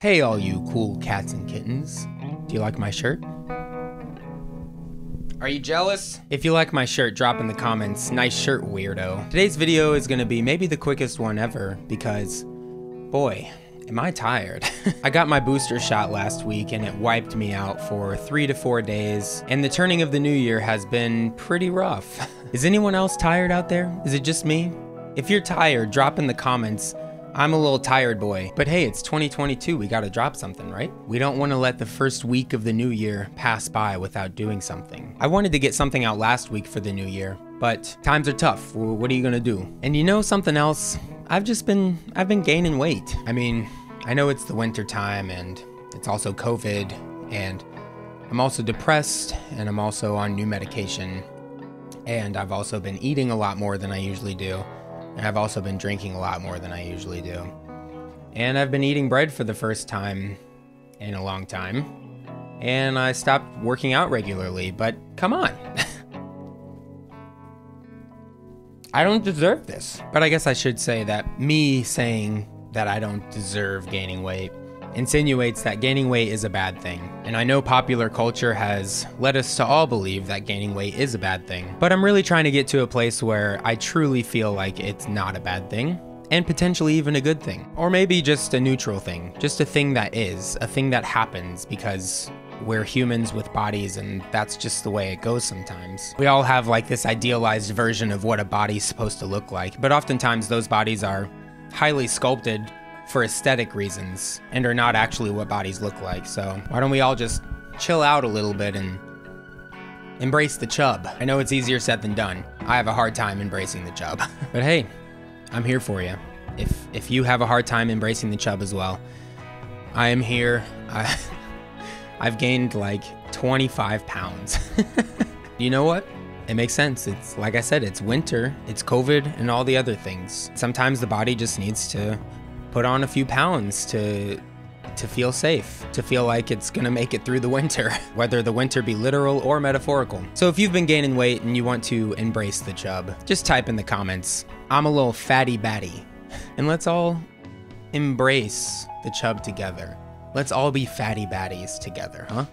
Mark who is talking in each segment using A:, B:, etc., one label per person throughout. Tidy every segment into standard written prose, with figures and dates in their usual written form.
A: Hey all you cool cats and kittens. Do you like my shirt? Are you jealous? If you like my shirt, drop in the comments, nice shirt, weirdo. Today's video is gonna be maybe the quickest one ever because, boy, am I tired. I got my booster shot last week and it wiped me out for 3 to 4 days, and the turning of the new year has been pretty rough. Is anyone else tired out there? Is it just me? If you're tired, drop in the comments. I'm a little tired boy, but hey, it's 2022, we gotta drop something, right? We don't wanna let the first week of the new year pass by without doing something. I wanted to get something out last week for the new year, but times are tough. What are you gonna do? And you know something else? I've been gaining weight. I mean, I know it's the winter time and it's also COVID, and I'm also depressed, and I'm also on new medication, and I've also been eating a lot more than I usually do. And I've also been drinking a lot more than I usually do. And I've been eating bread for the first time in a long time. And I stopped working out regularly, but come on. I don't deserve this. But I guess I should say that me saying that I don't deserve gaining weight insinuates that gaining weight is a bad thing. And I know popular culture has led us to all believe that gaining weight is a bad thing. But I'm really trying to get to a place where I truly feel like it's not a bad thing, and potentially even a good thing. Or maybe just a neutral thing, just a thing that is, a thing that happens because we're humans with bodies, and that's just the way it goes sometimes. We all have like this idealized version of what a body's supposed to look like, but oftentimes those bodies are highly sculpted for aesthetic reasons and are not actually what bodies look like. So why don't we all just chill out a little bit and embrace the chub? I know it's easier said than done. I have a hard time embracing the chub. But hey, I'm here for you. If you have a hard time embracing the chub as well, I am here. I've gained like 25 pounds. You know what? It makes sense. It's like I said, it's winter, it's COVID, and all the other things. Sometimes the body just needs to put on a few pounds to feel safe, to feel like it's gonna make it through the winter, whether the winter be literal or metaphorical. So if you've been gaining weight and you want to embrace the chub, just type in the comments, I'm a little fatty batty, and let's all embrace the chub together. Let's all be fatty baddies together, huh?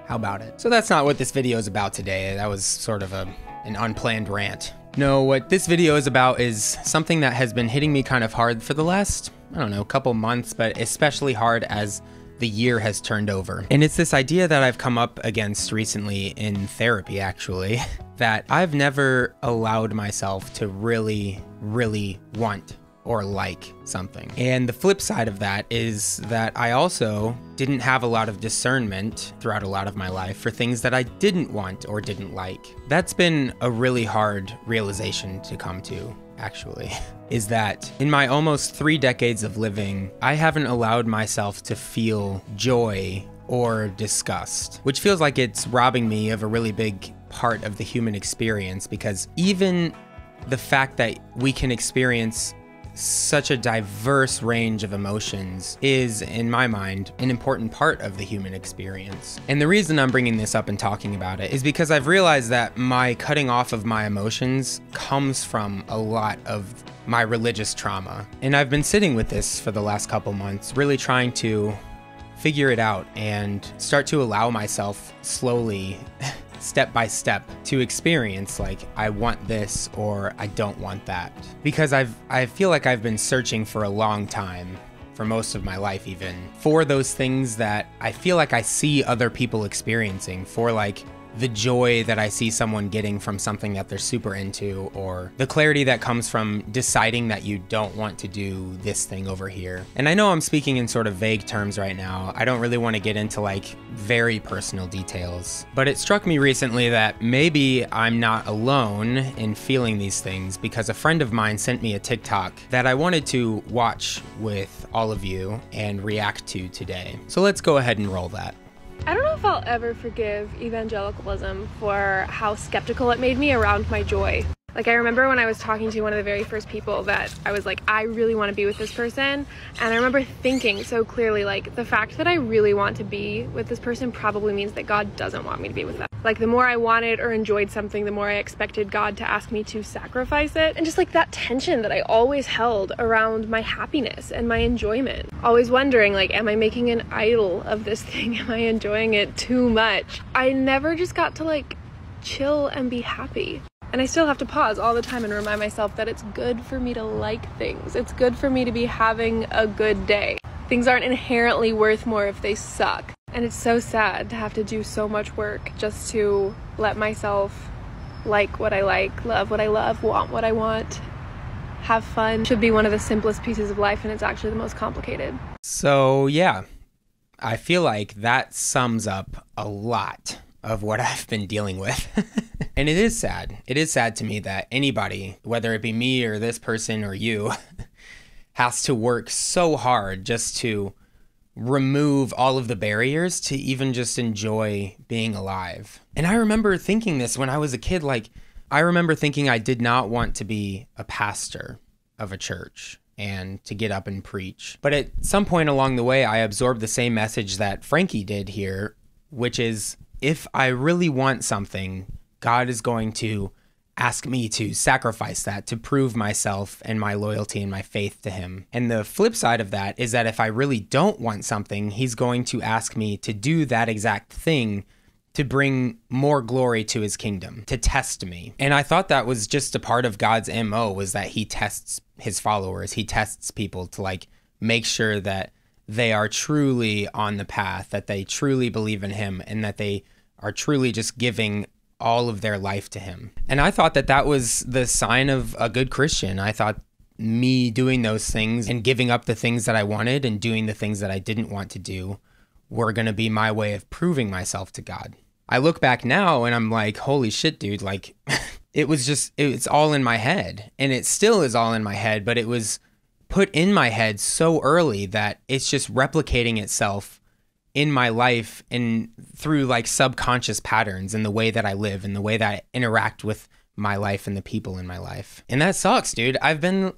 A: How about it? So that's not what this video is about today. That was sort of an unplanned rant. No, what this video is about is something that has been hitting me kind of hard for the last, I don't know, couple months, but especially hard as the year has turned over. And it's this idea that I've come up against recently in therapy, actually, that I've never allowed myself to really want or like something. And the flip side of that is that I also didn't have a lot of discernment throughout a lot of my life for things that I didn't want or didn't like. That's been a really hard realization to come to, actually, is that in my almost 3 decades of living, I haven't allowed myself to feel joy or disgust, which feels like it's robbing me of a really big part of the human experience, because even the fact that we can experience such a diverse range of emotions is, in my mind, an important part of the human experience. And the reason I'm bringing this up and talking about it is because I've realized that my cutting off of my emotions comes from a lot of my religious trauma. And I've been sitting with this for the last couple months, really trying to figure it out and start to allow myself slowly step by step to experience like I want this or I don't want that, because I feel like I've been searching for a long time, for most of my life even, for those things that I feel like I see other people experiencing, for like the joy that I see someone getting from something that they're super into, or the clarity that comes from deciding that you don't want to do this thing over here. And I know I'm speaking in sort of vague terms right now. I don't really want to get into like very personal details, but it struck me recently that maybe I'm not alone in feeling these things, because a friend of mine sent me a TikTok that I wanted to watch with all of you and react to today. So let's go ahead and roll that.
B: I don't know if I'll ever forgive evangelicalism for how skeptical it made me around my joy. Like, I remember when I was talking to one of the very first people that I was like, I really want to be with this person. And I remember thinking so clearly, like, the fact that I really want to be with this person probably means that God doesn't want me to be with them. Like, the more I wanted or enjoyed something, the more I expected God to ask me to sacrifice it. And just like that tension that I always held around my happiness and my enjoyment. Always wondering, like, am I making an idol of this thing? Am I enjoying it too much? I never just got to like chill and be happy. And I still have to pause all the time and remind myself that it's good for me to like things. It's good for me to be having a good day. Things aren't inherently worth more if they suck. And it's so sad to have to do so much work just to let myself like what I like, love what I love, want what I want, have fun. Should be one of the simplest pieces of life, and it's actually the most complicated.
A: So yeah, I feel like that sums up a lot of what I've been dealing with. And it is sad. It is sad to me that anybody, whether it be me or this person or you, has to work so hard just to remove all of the barriers to even just enjoy being alive. And I remember thinking this when I was a kid, like, I remember thinking I did not want to be a pastor of a church and to get up and preach. But at some point along the way, I absorbed the same message that Frankie did here, which is, if I really want something, God is going to ask me to sacrifice that to prove myself and my loyalty and my faith to him. And the flip side of that is that if I really don't want something, he's going to ask me to do that exact thing to bring more glory to his kingdom, to test me. And I thought that was just a part of God's MO, was that he tests his followers. He tests people to like make sure that they are truly on the path, that they truly believe in him, and that they are truly just giving all of their life to him. And I thought that that was the sign of a good Christian. I thought me doing those things and giving up the things that I wanted and doing the things that I didn't want to do were going to be my way of proving myself to God. I look back now and I'm like, holy shit, dude, like it's all in my head, and it still is all in my head, but it was put in my head so early that it's just replicating itself in my life and through like subconscious patterns in the way that I live and the way that I interact with my life and the people in my life. And that sucks, dude. I've been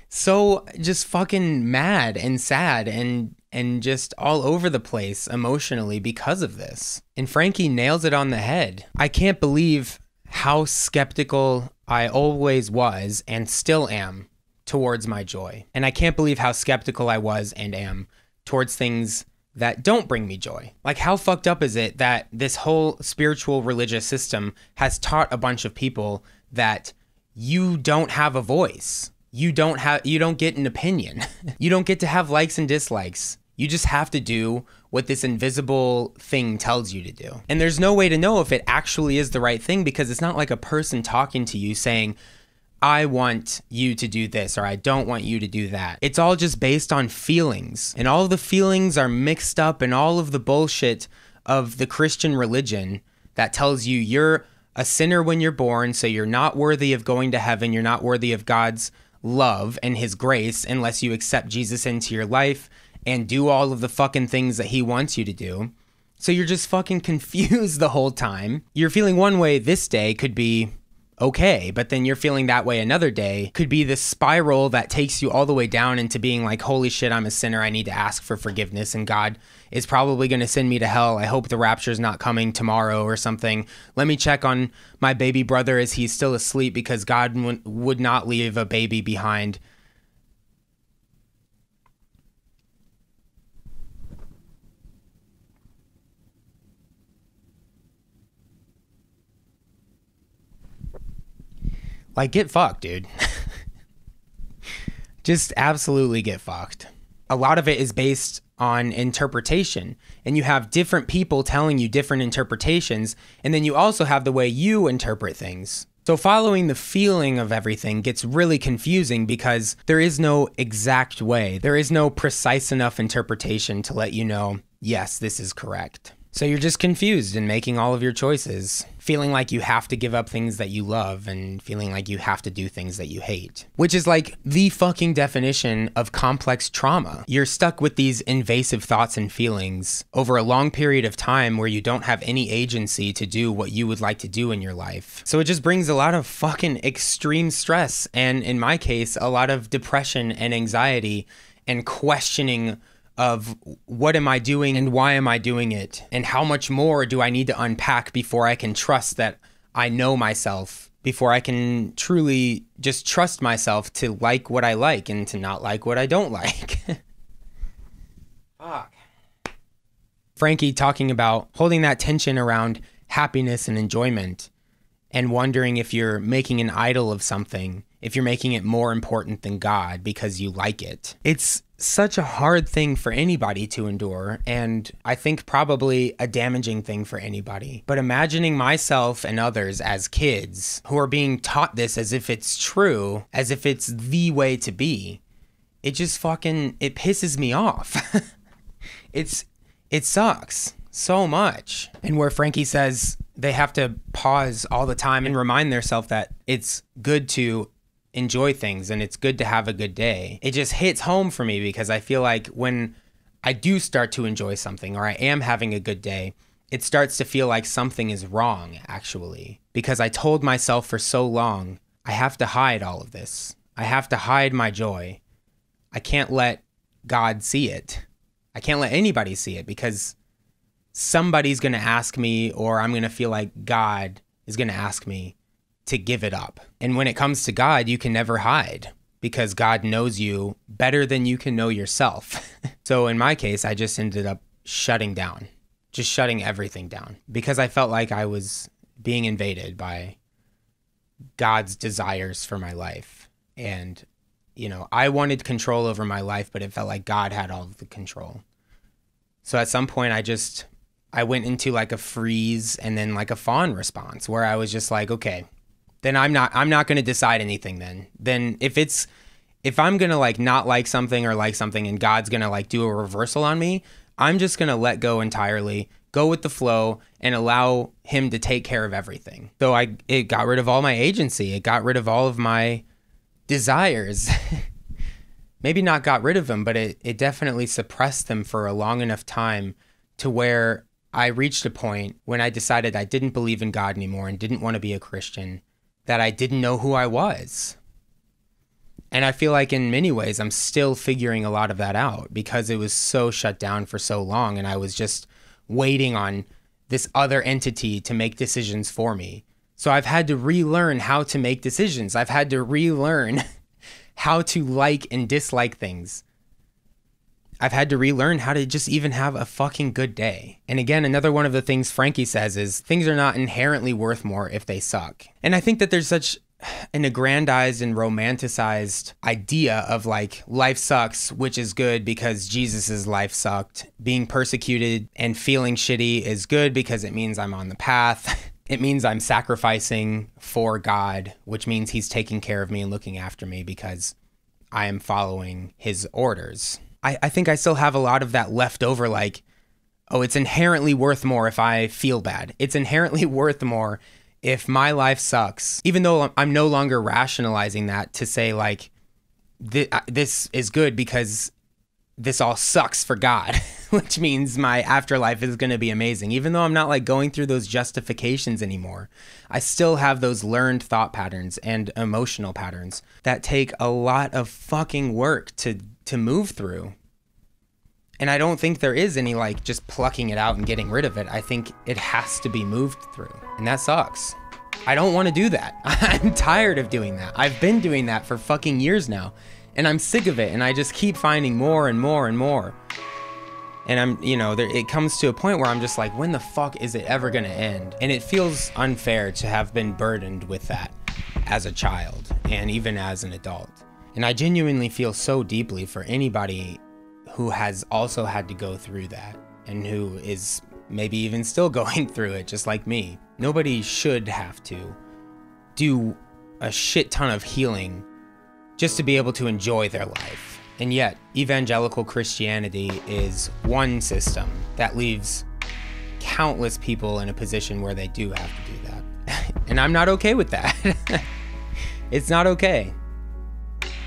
A: so just fucking mad and sad and just all over the place emotionally because of this. And Frankie nails it on the head. I can't believe how skeptical I always was and still am towards my joy. And I can't believe how skeptical I was and am towards things that don't bring me joy. Like, how fucked up is it that this whole spiritual religious system has taught a bunch of people that you don't have a voice. You don't get an opinion. You don't get to have likes and dislikes. You just have to do what this invisible thing tells you to do. And there's no way to know if it actually is the right thing, because it's not like a person talking to you saying, I want you to do this, or I don't want you to do that. It's all just based on feelings, and all of the feelings are mixed up in all of the bullshit of the Christian religion that tells you you're a sinner when you're born, so you're not worthy of going to heaven. You're not worthy of God's love and his grace unless you accept Jesus into your life and do all of the fucking things that he wants you to do. So you're just fucking confused the whole time. You're feeling one way this day could be okay, but then you're feeling that way another day could be this spiral that takes you all the way down into being like, holy shit, I'm a sinner. I need to ask for forgiveness, and God is probably going to send me to hell. I hope the rapture's not coming tomorrow or something. Let me check on my baby brother as he's still asleep, because God would not leave a baby behind. Like, get fucked, dude. Just absolutely get fucked. A lot of it is based on interpretation, and you have different people telling you different interpretations, and then you also have the way you interpret things. So following the feeling of everything gets really confusing, because there is no exact way. There is no precise enough interpretation to let you know, yes, this is correct. So you're just confused in making all of your choices, feeling like you have to give up things that you love and feeling like you have to do things that you hate, which is like the fucking definition of complex trauma. You're stuck with these invasive thoughts and feelings over a long period of time where you don't have any agency to do what you would like to do in your life. So it just brings a lot of fucking extreme stress, and in my case, a lot of depression and anxiety and questioning of what am I doing and why am I doing it? And how much more do I need to unpack before I can trust that I know myself, before I can truly just trust myself to like what I like and to not like what I don't like. Fuck. Frankie talking about holding that tension around happiness and enjoyment and wondering if you're making an idol of something, if you're making it more important than God because you like it. It's such a hard thing for anybody to endure, and I think probably a damaging thing for anybody. But imagining myself and others as kids who are being taught this as if it's true, as if it's the way to be, it just fucking, it pisses me off. It sucks so much. And where Frankie says they have to pause all the time and remind themselves that it's good to enjoy things and it's good to have a good day. It just hits home for me because I feel like when I do start to enjoy something or I am having a good day, it starts to feel like something is wrong, actually, because I told myself for so long, I have to hide all of this. I have to hide my joy. I can't let God see it. I can't let anybody see it because somebody's going to ask me, or I'm going to feel like God is going to ask me to give it up. And when it comes to God, you can never hide because God knows you better than you can know yourself. So in my case, I just ended up shutting down, just shutting everything down because I felt like I was being invaded by God's desires for my life. And, you know, I wanted control over my life, but it felt like God had all of the control. So at some point I went into like a freeze and then like a fawn response where I was just like, okay, then I'm not going to decide anything then. Then if I'm going to like not like something or like something and God's going to like do a reversal on me, I'm just going to let go entirely, go with the flow and allow him to take care of everything. So it got rid of all my agency. It got rid of all of my desires. Maybe not got rid of them, but it definitely suppressed them for a long enough time to where I reached a point when I decided I didn't believe in God anymore and didn't want to be a Christian, that I didn't know who I was. And I feel like in many ways, I'm still figuring a lot of that out because it was so shut down for so long. And I was just waiting on this other entity to make decisions for me. So I've had to relearn how to make decisions. I've had to relearn how to like and dislike things. I've had to relearn how to just even have a fucking good day. And again, another one of the things Frankie says is things are not inherently worth more if they suck. And I think that there's such an aggrandized and romanticized idea of like life sucks, which is good because Jesus's life sucked. Being persecuted and feeling shitty is good because it means I'm on the path. It means I'm sacrificing for God, which means he's taking care of me and looking after me because I am following his orders. I think I still have a lot of that left over, like, oh, it's inherently worth more if I feel bad. It's inherently worth more if my life sucks, even though I'm no longer rationalizing that to say, like, this is good because this all sucks for God, which means my afterlife is going to be amazing. Even though I'm not, like, going through those justifications anymore, I still have those learned thought patterns and emotional patterns that take a lot of fucking work to move through. And I don't think there is any like just plucking it out and getting rid of it. I think it has to be moved through. And that sucks. I don't want to do that. I'm tired of doing that. I've been doing that for fucking years now. And I'm sick of it. And I just keep finding more and more and more. And it comes to a point where I'm just like, when the fuck is it ever going to end? And it feels unfair to have been burdened with that as a child and even as an adult. And I genuinely feel so deeply for anybody who has also had to go through that and who is maybe even still going through it just like me. Nobody should have to do a shit ton of healing just to be able to enjoy their life. And yet, evangelical Christianity is one system that leaves countless people in a position where they do have to do that. And I'm not okay with that. It's not okay.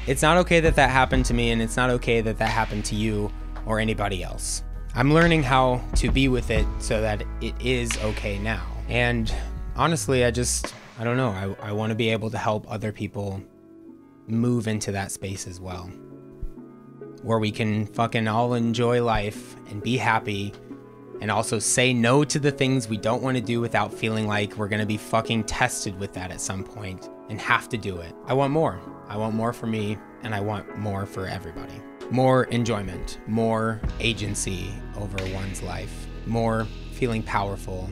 A: It's not okay that that happened to me, and it's not okay that that happened to you or anybody else. I'm learning how to be with it so that it is okay now. And honestly, I don't know. I want to be able to help other people move into that space as well, where we can fucking all enjoy life and be happy, and also say no to the things we don't want to do without feeling like we're going to be fucking tested with that at some point and have to do it. I want more. I want more for me, and I want more for everybody. More enjoyment, more agency over one's life, more feeling powerful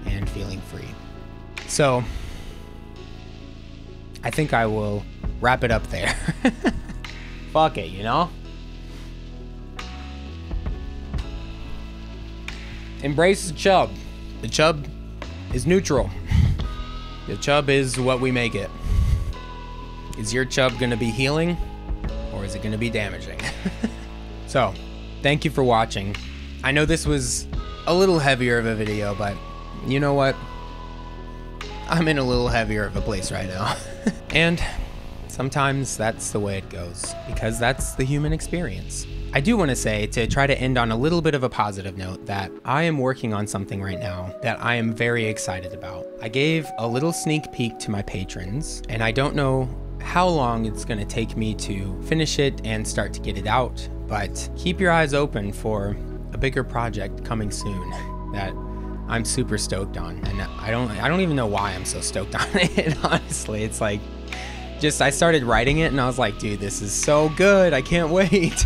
A: and feeling free. So I think I will wrap it up there. Fuck it, you know? Embrace the chub. The chub is neutral. The chub is what we make it. Is your chub gonna be healing, or is it gonna be damaging? So, thank you for watching. I know this was a little heavier of a video, but you know what? I'm in a little heavier of a place right now. And sometimes that's the way it goes, because that's the human experience. I do want to say, to try to end on a little bit of a positive note, that I am working on something right now that I am very excited about. I gave a little sneak peek to my patrons, and I don't know how long it's going to take me to finish it and start to get it out, but keep your eyes open for a bigger project coming soon that I'm super stoked on. And I don't even know why I'm so stoked on it, honestly. It's like, I started writing it and I was like, dude, this is so good, I can't wait.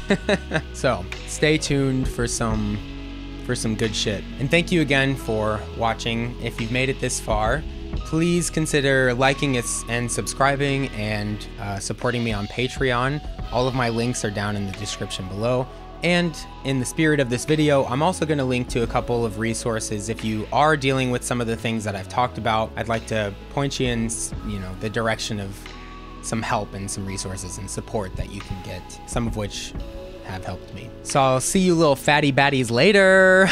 A: So stay tuned for some good shit. And thank you again for watching. If you've made it this far, please consider liking it and subscribing, and supporting me on Patreon. All of my links are down in the description below. And in the spirit of this video, I'm also going to link to a couple of resources. If you are dealing with some of the things that I've talked about, I'd like to point you in, the direction of some help and some resources and support that you can get, some of which have helped me. So I'll see you little fatty baddies later.